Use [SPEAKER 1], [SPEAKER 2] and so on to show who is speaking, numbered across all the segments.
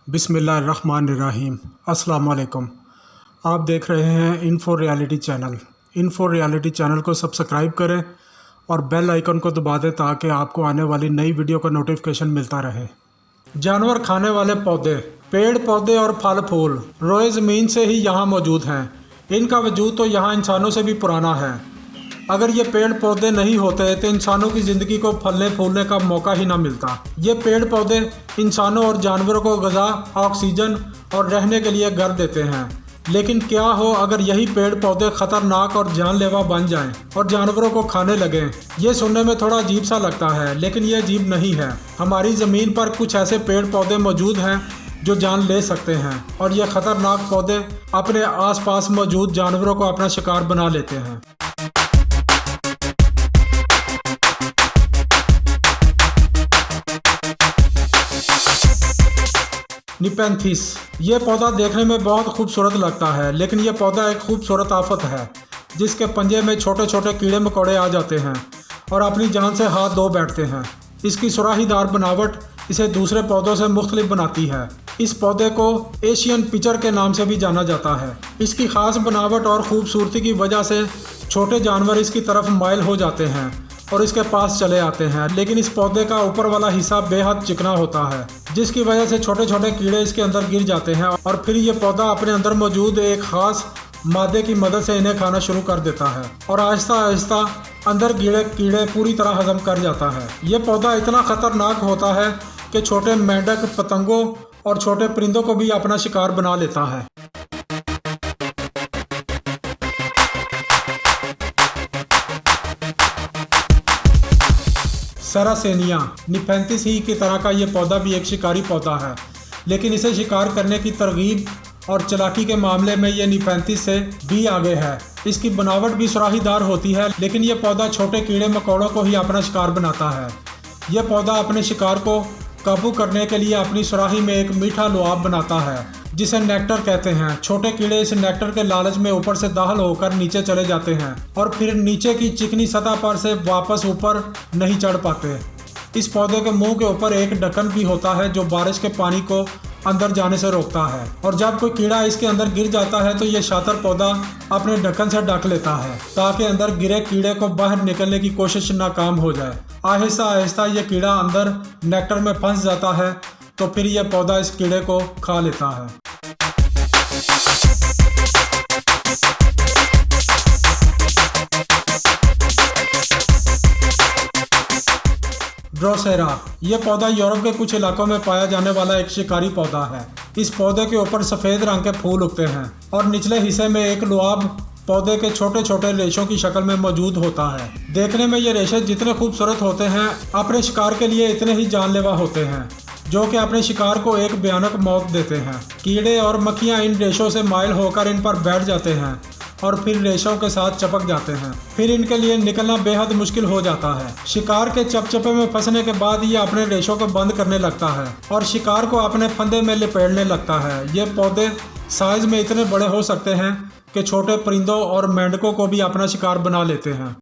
[SPEAKER 1] बिस्मिल्लाहिर्रहमानिर्रहीम। अस्सलाम वालेकुम। आप देख रहे हैं info reality channel. Info reality channel को सब्सक्राइब करें और बेल आइकन को दबा दें ताकि आपको आने वाली नई वीडियो का नोटिफिकेशन मिलता रहे। जानवर खाने वाले पौधे, पेड़ पौधे और फल फूल रोए ज़मीन से ही यहाँ मौजूद हैं। इनका वजूद तो यहाँ इंसानों से भी पुराना है। अगर ये पेड़ पौधे नहीं होते तो इंसानों की ज़िंदगी को फलने फूलने का मौका ही ना मिलता। ये पेड़ पौधे इंसानों और जानवरों को ग़िज़ा, ऑक्सीजन और रहने के लिए घर देते हैं। लेकिन क्या हो अगर यही पेड़ पौधे ख़तरनाक और जानलेवा बन जाएं और जानवरों को खाने लगें। ये सुनने में थोड़ा अजीब सा लगता है, लेकिन ये अजीब नहीं है। हमारी ज़मीन पर कुछ ऐसे पेड़ पौधे मौजूद हैं जो जान ले सकते हैं, और ये ख़तरनाक पौधे अपने आसपास मौजूद जानवरों को अपना शिकार बना लेते हैं। निपेंथिस, ये पौधा देखने में बहुत खूबसूरत लगता है, लेकिन यह पौधा एक खूबसूरत आफत है जिसके पंजे में छोटे छोटे कीड़े मकोड़े आ जाते हैं और अपनी जान से हाथ धो बैठते हैं। इसकी सुराहीदार बनावट इसे दूसरे पौधों से मुख्तलिफ बनाती है। इस पौधे को एशियन पिचर के नाम से भी जाना जाता है। इसकी ख़ास बनावट और ख़ूबसूरती की वजह से छोटे जानवर इसकी तरफ माइल हो जाते हैं और इसके पास चले आते हैं। लेकिन इस पौधे का ऊपर वाला हिस्सा बेहद चिकना होता है, जिसकी वजह से छोटे छोटे कीड़े इसके अंदर गिर जाते हैं और फिर ये पौधा अपने अंदर मौजूद एक ख़ास मादे की मदद से इन्हें खाना शुरू कर देता है और आहिस्ता आहिस्ता अंदर गिरे कीड़े पूरी तरह हजम कर जाता है। ये पौधा इतना ख़तरनाक होता है कि छोटे मेंढक, पतंगों और छोटे परिंदों को भी अपना शिकार बना लेता है। सेरासेनिया, निपेंथिस ही की तरह का ये पौधा भी एक शिकारी पौधा है, लेकिन इसे शिकार करने की तरगीब और चालाकी के मामले में ये निपेंथिस से भी आगे है। इसकी बनावट भी सुराहीदार होती है, लेकिन यह पौधा छोटे कीड़े मकोड़ों को ही अपना शिकार बनाता है। यह पौधा अपने शिकार को काबू करने के लिए अपनी सुराही में एक मीठा लुआब बनाता है जिसे नेक्टर कहते हैं। छोटे कीड़े इस नेक्टर के लालच में ऊपर से दाखिल होकर नीचे चले जाते हैं और फिर नीचे की चिकनी सतह पर से वापस ऊपर नहीं चढ़ पाते। इस पौधे के मुंह के ऊपर एक ढक्कन भी होता है जो बारिश के पानी को अंदर जाने से रोकता है, और जब कोई कीड़ा इसके अंदर गिर जाता है तो यह शातिर पौधा अपने ढक्कन से ढक लेता है ताकि अंदर गिरे कीड़े को बाहर निकलने की कोशिश नाकाम हो जाए। आहिस्ता आहिस्ता यह कीड़ा अंदर नेक्टर में फंस जाता है तो फिर यह पौधा इस कीड़े को खा लेता है। ड्रोसेरा, यह पौधा यूरोप के कुछ इलाकों में पाया जाने वाला एक शिकारी पौधा है। इस पौधे के ऊपर सफ़ेद रंग के फूल उगते हैं और निचले हिस्से में एक लुआब पौधे के छोटे छोटे रेशों की शक्ल में मौजूद होता है। देखने में ये रेशे जितने खूबसूरत होते हैं, अपने शिकार के लिए इतने ही जानलेवा होते हैं, जो कि अपने शिकार को एक भयानक मौत देते हैं। कीड़े और मक्खियाँ इन रेशों से माइल होकर इन पर बैठ जाते हैं और फिर रेशों के साथ चपक जाते हैं। फिर इनके लिए निकलना बेहद मुश्किल हो जाता है। शिकार के चपचपे में फंसने के बाद ये अपने रेशों को बंद करने लगता है और शिकार को अपने फंदे में लपेटने लगता है। ये पौधे साइज में इतने बड़े हो सकते हैं कि छोटे परिंदों और मेंढकों को भी अपना शिकार बना लेते हैं।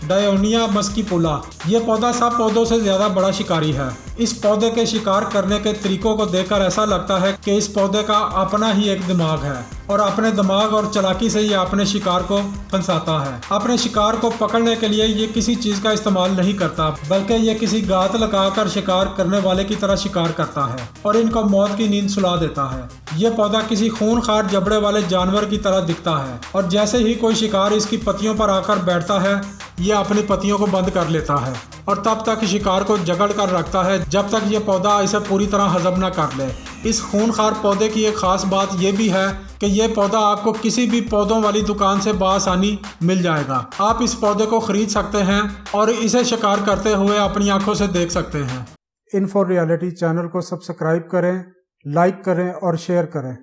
[SPEAKER 1] डायोनिया मस्कीपुला, यह पौधा सब पौधों से ज़्यादा बड़ा शिकारी है। इस पौधे के शिकार करने के तरीकों को देखकर ऐसा लगता है कि इस पौधे का अपना ही एक दिमाग है और अपने दिमाग और चालाकी से ये अपने शिकार को फंसाता है। अपने शिकार को पकड़ने के लिए ये किसी चीज़ का इस्तेमाल नहीं करता, बल्कि ये किसी गात लगाकर शिकार करने वाले की तरह शिकार करता है और इनको मौत की नींद सुला देता है। यह पौधा किसी खूनखार जबड़े वाले जानवर की तरह दिखता है और जैसे ही कोई शिकार इसकी पत्तियों पर आकर बैठता है, यह अपनी पत्तियों को बंद कर लेता है और तब तक शिकार को जकड़ कर रखता है जब तक ये पौधा इसे पूरी तरह हजम न कर ले। इस खूनखार पौधे की एक ख़ास बात यह भी है कि यह पौधा आपको किसी भी पौधों वाली दुकान से बआसानी मिल जाएगा। आप इस पौधे को ख़रीद सकते हैं और इसे शिकार करते हुए अपनी आंखों से देख सकते हैं। इन्फो रियलिटी चैनल को सब्सक्राइब करें, लाइक करें और शेयर करें।